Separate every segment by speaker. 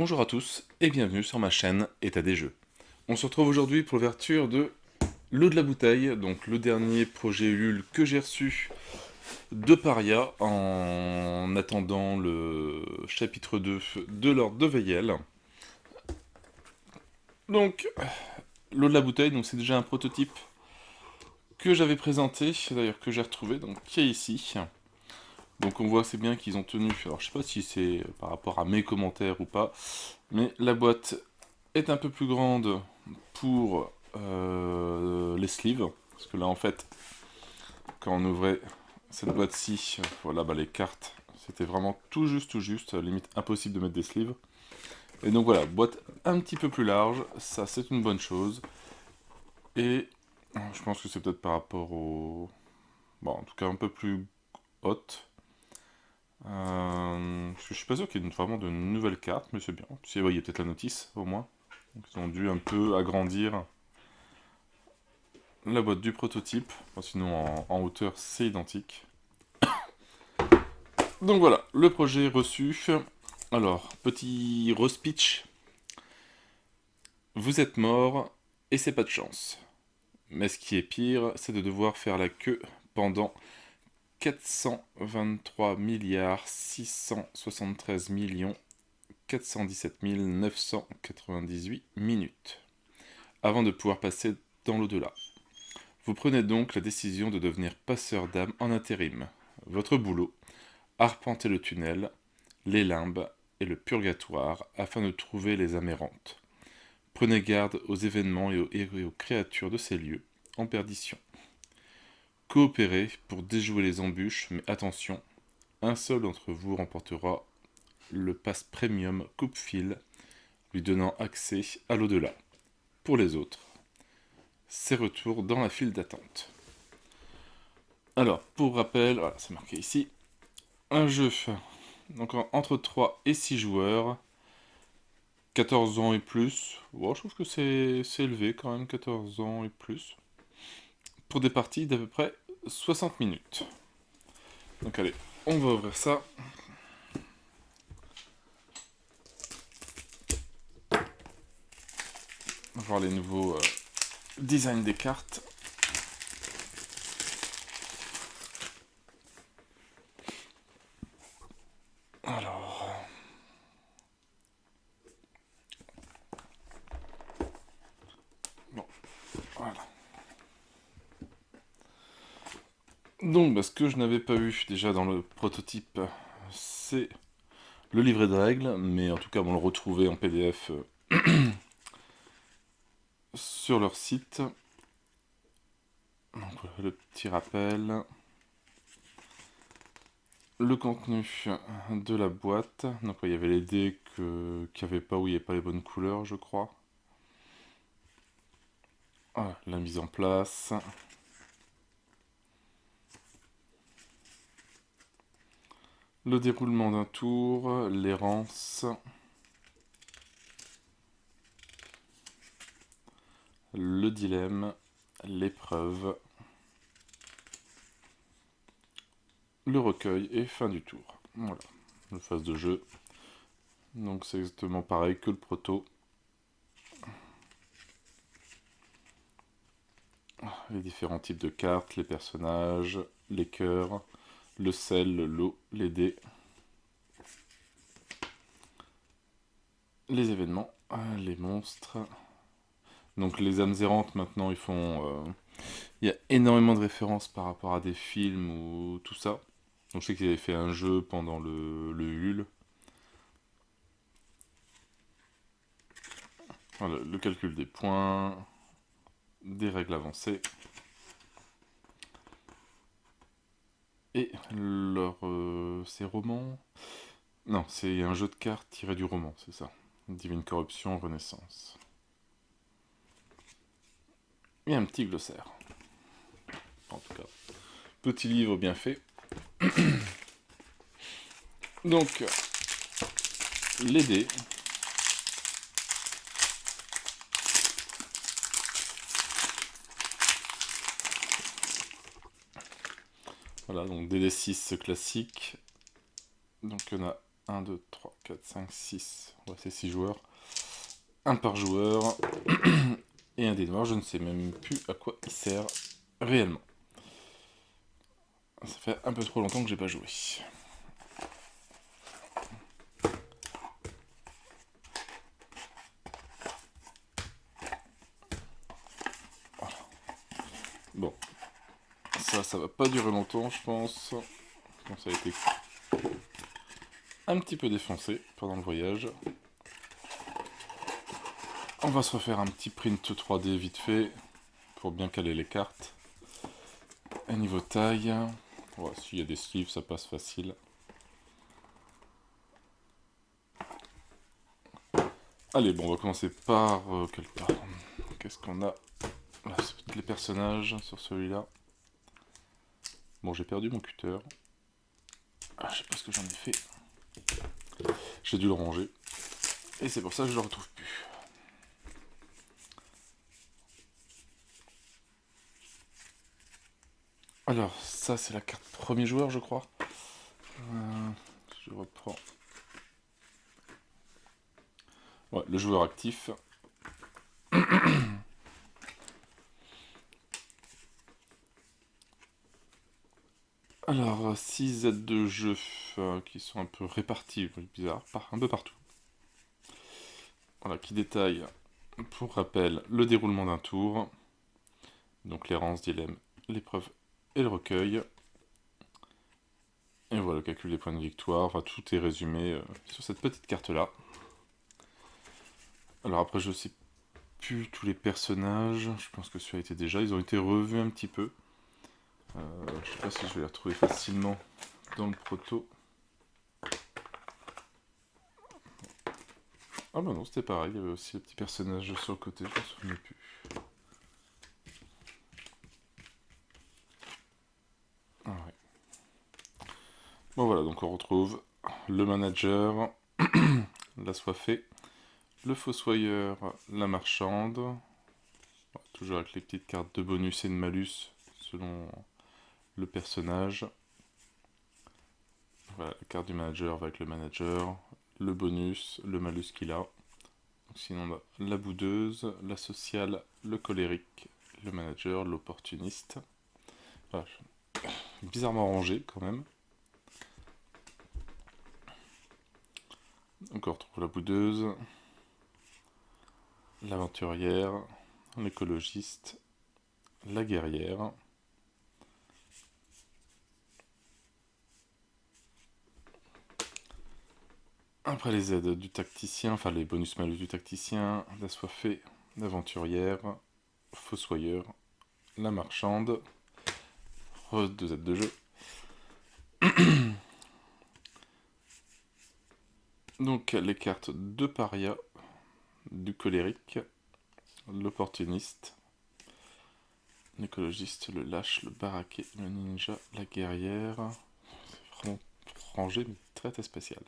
Speaker 1: Bonjour à tous et bienvenue sur ma chaîne État des Jeux. On se retrouve aujourd'hui pour l'ouverture de L'eau de la bouteille, donc le dernier projet Ulule que j'ai reçu de Paria en attendant le chapitre 2 de l'ordre de Veyel. Donc, l'eau de la bouteille, donc c'est déjà un prototype que j'avais présenté, d'ailleurs que j'ai retrouvé, donc qui est ici. Donc on voit c'est bien qu'ils ont tenu, alors je sais pas si c'est par rapport à mes commentaires ou pas, mais la boîte est un peu plus grande pour les sleeves, parce que là en fait, quand on ouvrait cette boîte-ci, voilà, bah, les cartes, c'était vraiment tout juste, limite impossible de mettre des sleeves. Et donc voilà, boîte un petit peu plus large, ça c'est une bonne chose. Et je pense que c'est peut-être par rapport au... Bon, en tout cas un peu plus haute. Je suis pas sûr qu'il y ait vraiment de nouvelles cartes, mais c'est bien. Puis ouais, il y a peut-être la notice, au moins. Donc, ils ont dû un peu agrandir la boîte du prototype. Enfin, sinon, en hauteur, c'est identique. Donc voilà, le projet reçu. Alors, petit re-speech. Vous êtes mort, et c'est pas de chance. Mais ce qui est pire, c'est de devoir faire la queue pendant 423 milliards 673 millions 417 998 minutes, avant de pouvoir passer dans l'au-delà. Vous prenez donc la décision de devenir passeur d'âme en intérim. Votre boulot, arpenter le tunnel, les limbes et le purgatoire afin de trouver les âmes errantes. Prenez garde aux événements et aux créatures de ces lieux en perdition. Coopérez pour déjouer les embûches, mais attention, un seul d'entre vous remportera le pass premium coupe-fil, lui donnant accès à l'au-delà. Pour les autres, c'est retour dans la file d'attente. Alors, pour rappel, voilà, c'est marqué ici, un jeu donc entre 3 et 6 joueurs, 14 ans et plus. Bon, je trouve que c'est élevé quand même, 14 ans et plus. Pour des parties d'à peu près 60 minutes. Donc allez, on va ouvrir ça. On va voir les nouveaux designs des cartes. Alors... Bon, voilà. Donc, bah, ce que je n'avais pas eu déjà dans le prototype, c'est le livret de règles, mais en tout cas, on le retrouvait en PDF sur leur site. Donc, le petit rappel. Le contenu de la boîte. Donc, il y avait les dés qu'il n'y avait pas, où il n'y avait pas les bonnes couleurs, je crois. Voilà, la mise en place. Le déroulement d'un tour, l'errance. Le dilemme, l'épreuve. Le recueil et fin du tour. Voilà, la phase de jeu. Donc c'est exactement pareil que le proto. Les différents types de cartes, les personnages, les cœurs, le sel, l'eau, les dés, les événements, les monstres. Donc les âmes errantes maintenant ils font... Il y a énormément de références par rapport à des films ou tout ça. Donc je sais qu'ils avaient fait un jeu pendant le Ulule. Voilà, le calcul des points, des règles avancées. Et leur... c'est roman? Non, c'est un jeu de cartes tiré du roman, c'est ça. Divine Corruption, Renaissance. Et un petit glossaire. En tout cas, petit livre bien fait. Donc, les dés. Voilà, donc des D6 classiques. Donc il y en a 1, 2, 3, 4, 5, 6. Ouais, c'est 6 joueurs. Un par joueur. Et un dé noir, je ne sais même plus à quoi il sert réellement. Ça fait un peu trop longtemps que j'ai pas joué. Voilà. Bon. Ça va pas durer longtemps, je pense. Bon, ça a été un petit peu défoncé pendant le voyage. On va se refaire un petit print 3D vite fait pour bien caler les cartes. Et niveau taille, ouais, s'il y a des sleeves, ça passe facile. Allez, bon, on va commencer par quelle part? Qu'est-ce qu'on a? Là, c'est les personnages sur celui-là. Bon, j'ai perdu mon cutter. Ah, je sais pas ce que j'en ai fait. J'ai dû le ranger. Et c'est pour ça que je le retrouve plus. Alors, ça c'est la carte premier joueur, je crois. Je reprends. Ouais, le joueur actif. Alors, 6 aides de jeu qui sont un peu réparties, bizarre, un peu partout. Voilà, qui détaille, pour rappel, le déroulement d'un tour. Donc l'errance, dilemme, l'épreuve et le recueil. Et voilà, le calcul des points de victoire. Enfin, tout est résumé sur cette petite carte-là. Alors après, je sais plus tous les personnages. Je pense que celui-là était déjà. Ils ont été revus un petit peu. Je sais pas si je vais les retrouver facilement dans le proto. Ah bah non, c'était pareil. Il y avait aussi le petit personnage sur le côté. Je me souviens plus. Ah ouais. Bon voilà, donc on retrouve le manager, l'assoiffé, le fossoyeur, la marchande, toujours avec les petites cartes de bonus et de malus selon le personnage. Voilà, la carte du manager va avec le manager, le bonus, le malus qu'il a. Donc, sinon on a la boudeuse, la sociale, le colérique, le manager, l'opportuniste. Voilà, bizarrement rangé quand même. Donc on retrouve la boudeuse, l'aventurière, l'écologiste, la guerrière. Après les aides du tacticien, enfin les bonus-malus du tacticien, l'assoiffé, l'aventurière, fossoyeur, la marchande, deux aides de jeu. Donc les cartes de paria, du colérique, l'opportuniste, l'écologiste, le lâche, le baraquet, le ninja, la guerrière. C'est vraiment rangé mais très très spécial.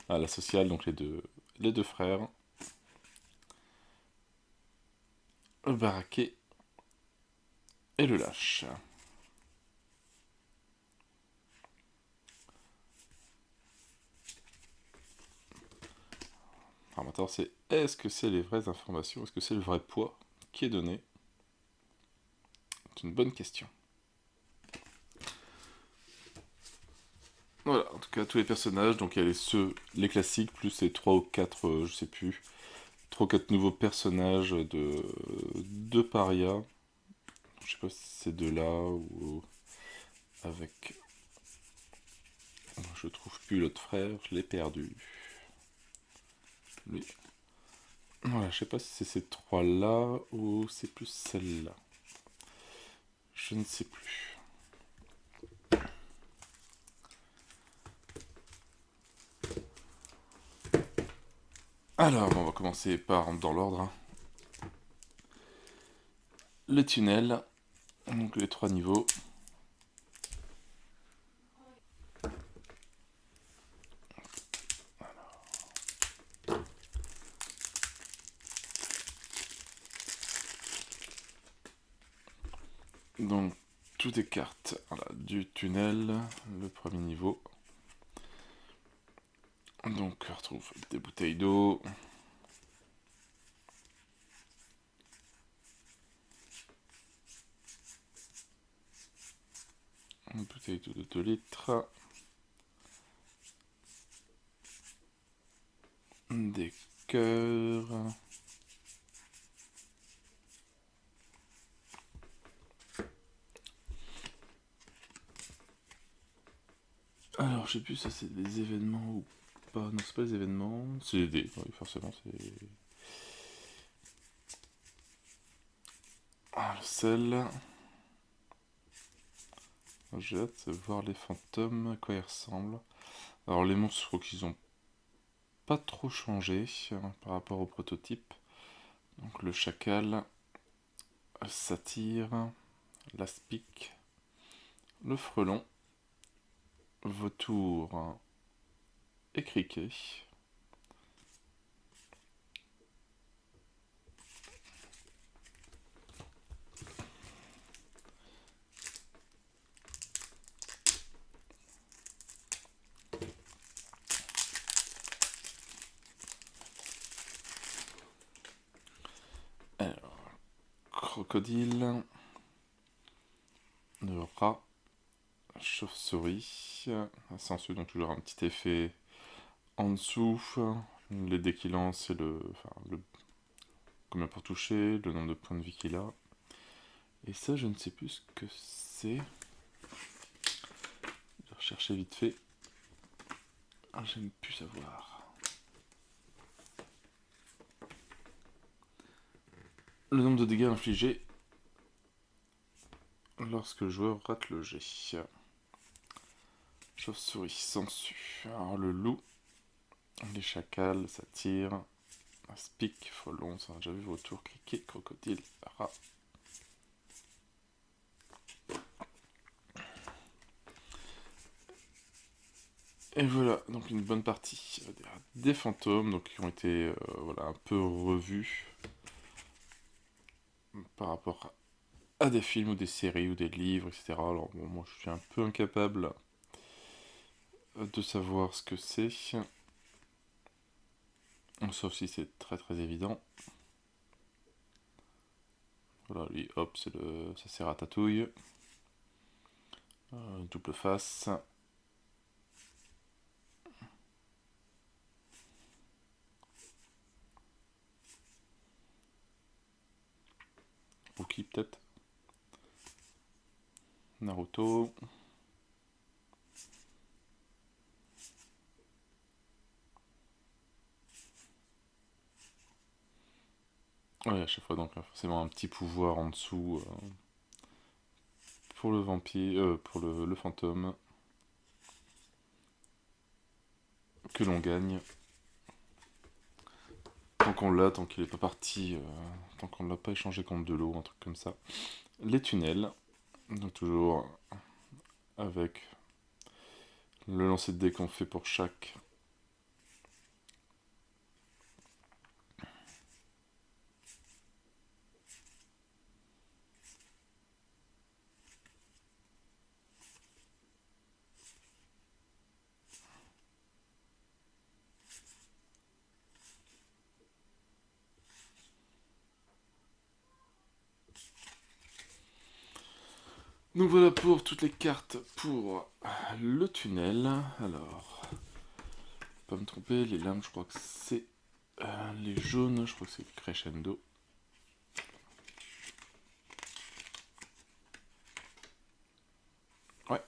Speaker 1: Ah, la sociale, donc les deux frères. Le baraquet et le lâche. Alors maintenant, c'est est-ce que c'est les vraies informations? Est-ce que c'est le vrai poids qui est donné? C'est une bonne question. Voilà, en tout cas, tous les personnages, donc il y a les classiques, plus les 3 ou 4, je sais plus, 3 ou 4 nouveaux personnages de Paria. Je sais pas si c'est de là ou avec. Je trouve plus l'autre frère, je l'ai perdu. Lui. Voilà, je sais pas si c'est ces trois-là ou c'est plus celle-là. Je ne sais plus. Alors, on va commencer par dans l'ordre, hein. Le tunnel, donc les 3 niveaux. Donc, toutes les cartes voilà, du tunnel, le premier niveau. Donc on retrouve des bouteilles d'eau. Une bouteille d'eau de 2 litres. Des cœurs. Alors, je sais plus, ça c'est des événements ou pas. Non, c'est pas des événements. C'est des dés, oui, forcément, c'est. Ah, le sel. J'ai hâte de voir les fantômes, à quoi ils ressemblent. Alors, les monstres, je crois qu'ils ont pas trop changé par rapport au prototype. Donc, le chacal, le satyre, l'aspic, le frelon, vautour et criquet. Alors, crocodile, le rat, chauve-souris. Ça ensuite donc toujours un petit effet en dessous. Les dés qu'il lance et le combien pour toucher, le nombre de points de vie qu'il a. Et ça, je ne sais plus ce que c'est. Je vais rechercher vite fait. Ah, j'aime plus savoir. Le nombre de dégâts infligés lorsque le joueur rate le jet. Chauve-souris, sangsue. Alors le loup, les chacals, ça tire. Aspic, frelon, ça on a déjà vu, vautour, criquet, crocodile, rat. Et voilà, donc une bonne partie des fantômes, donc qui ont été voilà, un peu revus par rapport à des films ou des séries ou des livres, etc. Alors bon, moi je suis un peu incapable de savoir ce que c'est, sauf si c'est très très évident. Voilà, lui, hop, ça c'est Ratatouille. Double face. Rookie peut-être. Naruto. Ouais, à chaque fois donc forcément un petit pouvoir en dessous pour le vampire, pour le fantôme que l'on gagne. Tant qu'on l'a, tant qu'il est pas parti, tant qu'on ne l'a pas échangé contre de l'eau, un truc comme ça. Les tunnels, donc toujours avec le lancer de dés qu'on fait pour chaque. Donc voilà pour toutes les cartes pour le tunnel. Alors, pas me tromper, les lames, je crois que c'est les jaunes, je crois que c'est crescendo. Ouais.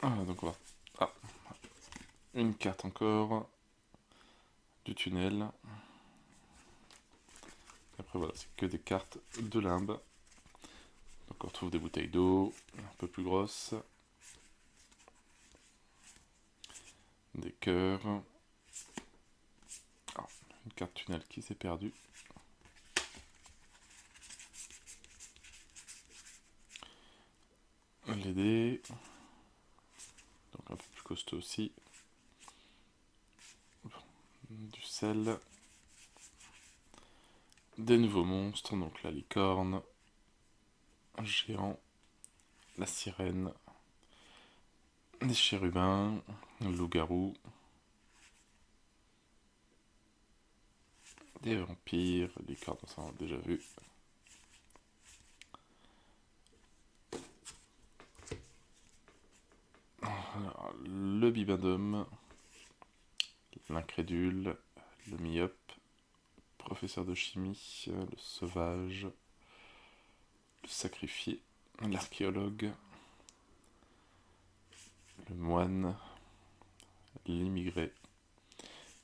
Speaker 1: Ah, donc voilà. Ah, une carte encore du tunnel. Après voilà, c'est que des cartes de limbe. Donc on retrouve des bouteilles d'eau, un peu plus grosses. Des cœurs. Ah, une carte tunnel qui s'est perdue. Les dés. Donc un peu plus costaud aussi. Du sel. Des nouveaux monstres, donc la licorne, un géant, la sirène, des chérubins, le loup-garou, des vampires, licorne, ça on a déjà vu. Alors, le bibendum, l'incrédule, le myope, professeur de chimie, le sauvage, le sacrifié, l'archéologue, le moine, l'immigré,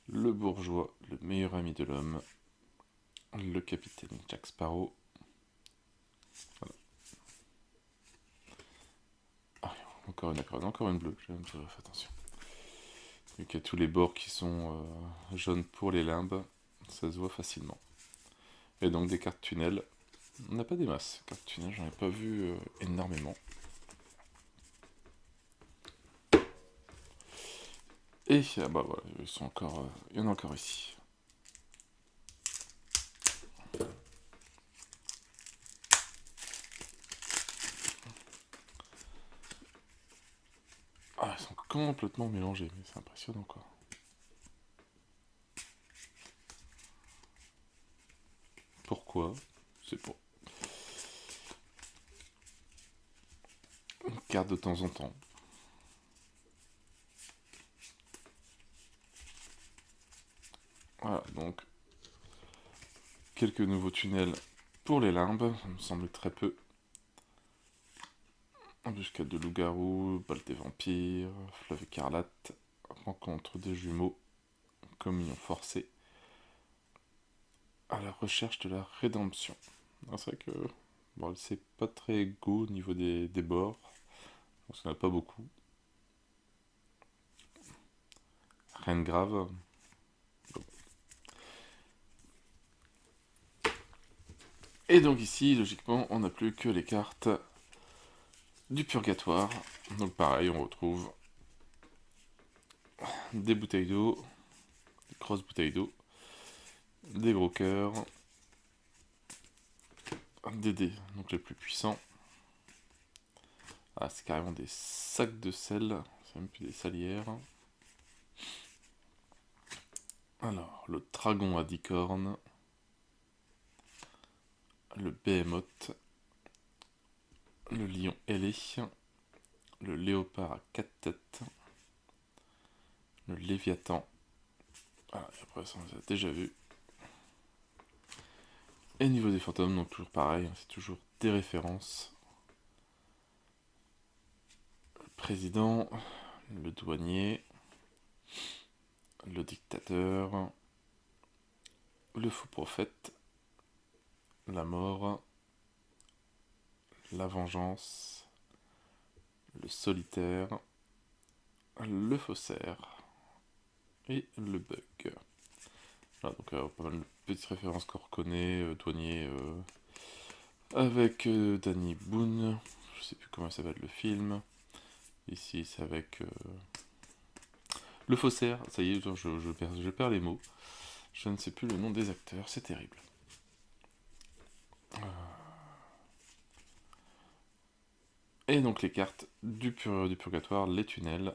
Speaker 1: le bourgeois, le meilleur ami de l'homme, le capitaine Jack Sparrow. Voilà. Ah, encore une bleue, j'ai fait attention. Vu qu'il y a tous les bords qui sont jaunes pour les limbes, ça se voit facilement. Et donc des cartes tunnels. On n'a pas des masses. Cartes tunnels, j'en ai pas vu énormément. Et bah voilà, ils sont encore, il y en a encore ici. Ah, ils sont complètement mélangés, mais c'est impressionnant quoi. Pourquoi? C'est pour une carte de temps en temps. Voilà, donc quelques nouveaux tunnels pour les limbes, ça me semble très peu. Embuscade de loup-garou, balle des vampires, fleuve écarlate, rencontre des jumeaux, communion forcée, à la recherche de la rédemption. C'est vrai que bon, c'est pas très égaux au niveau des bords, parce qu'il n'y en a pas beaucoup. Rien de grave. Bon. Et donc ici, logiquement, on n'a plus que les cartes du purgatoire. Donc pareil, on retrouve des bouteilles d'eau, des grosses bouteilles d'eau, des gros cœurs, des dés, donc les plus puissants. Ah, c'est carrément des sacs de sel, c'est même plus des salières. Alors, le dragon à 10 cornes, le behemoth, le lion ailé, le léopard à 4 têtes, le léviathan. Voilà, et après ça on les a déjà vu. Et niveau des fantômes, donc toujours pareil, c'est toujours des références. Le président, le douanier, le dictateur, le faux prophète, la mort, la vengeance, le solitaire, le faussaire et le bug. Voilà, donc pas mal de petites références qu'on reconnaît, douanier avec Danny Boone, je sais plus comment s'appelle le film. Ici c'est avec le faussaire, ça y est, je perds les mots. Je ne sais plus le nom des acteurs, c'est terrible. Et donc les cartes du purgatoire, les tunnels,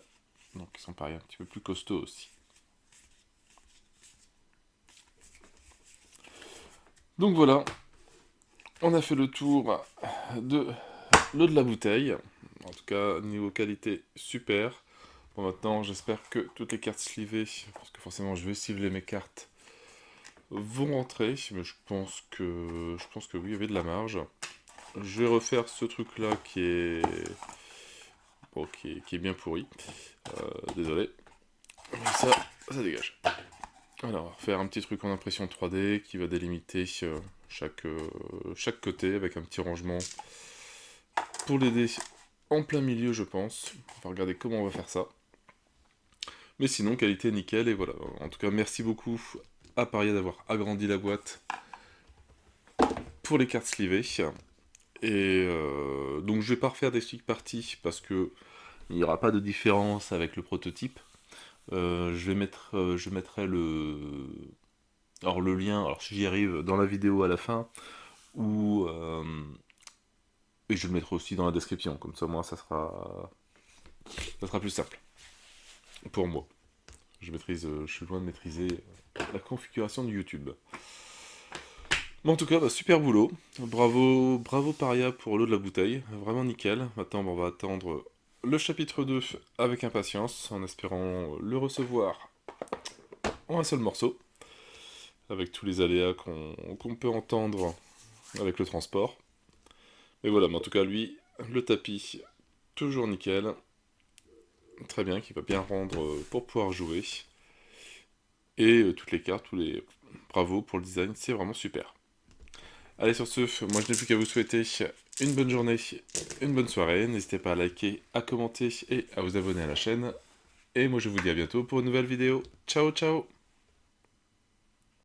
Speaker 1: donc qui sont pareil un petit peu plus costauds aussi. Donc voilà, on a fait le tour de l'eau de la bouteille. En tout cas, niveau qualité, super. Bon, maintenant, j'espère que toutes les cartes slivées, parce que forcément je vais cibler mes cartes, vont rentrer. Mais je pense que oui, il y avait de la marge. Je vais refaire ce truc-là qui est... Bon, qui est bien pourri. Désolé. Mais ça dégage. Alors, faire un petit truc en impression 3D qui va délimiter chaque côté avec un petit rangement pour les dés en plein milieu, je pense. On va regarder comment on va faire ça. Mais sinon, qualité nickel, et voilà. En tout cas, merci beaucoup à Paria d'avoir agrandi la boîte pour les cartes slivées. Et donc je vais pas refaire des stick parties parce que il n'y aura pas de différence avec le prototype. Je mettrai alors le lien, alors si j'y arrive, dans la vidéo à la fin, ou et je le mettrai aussi dans la description, comme ça moi ça sera plus simple pour moi. Je suis loin de maîtriser la configuration de YouTube. Bon, en tout cas, bah, super boulot. Bravo, bravo Paria pour l'eau de la bouteille. Vraiment nickel. Maintenant, bah, on va attendre le chapitre 2 avec impatience, en espérant le recevoir en un seul morceau, avec tous les aléas qu'on peut entendre avec le transport. Mais voilà, mais en tout cas, lui, le tapis, toujours nickel. Très bien, qui va bien rendre pour pouvoir jouer. Et toutes les cartes, tous les... Bravo pour le design, c'est vraiment super. Allez, sur ce, moi je n'ai plus qu'à vous souhaiter une bonne journée, une bonne soirée. N'hésitez pas à liker, à commenter et à vous abonner à la chaîne. Et moi je vous dis à bientôt pour une nouvelle vidéo. Ciao ciao!